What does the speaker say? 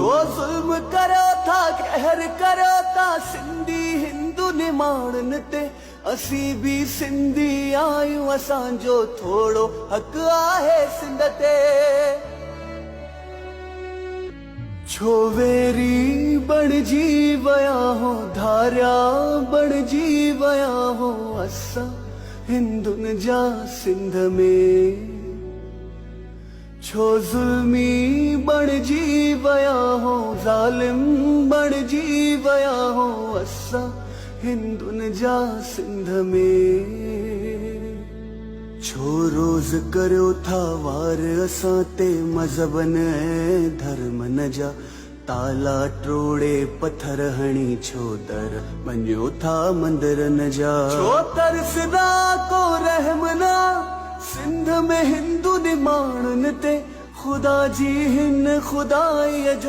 छो ज़ुल्म करो था कहर करो था सिंधी हिंदू निमाणन ते असी भी सिंधी आयूं असांजो थोड़ो हक आहे सिंध ते छो वेरी बणजी वया हो धारिया बणजी वया हो असां हिंदुन जा सिंध में छो ज़ुल्मी बणजी वया हो ज़ालिम बणजी वया हो असां हिंदुन जा सिंध में छो रोज़ करियो था वार असां ते मज़हबन ऐं धर्मन जा ताला ट्रोड़े पत्थर हणी छो दर मञो था मंदिरन जा छो तरसदा को रहमना सिंध में हिंदू निमाणन ते खुदा जी हिन खुदाईअ जो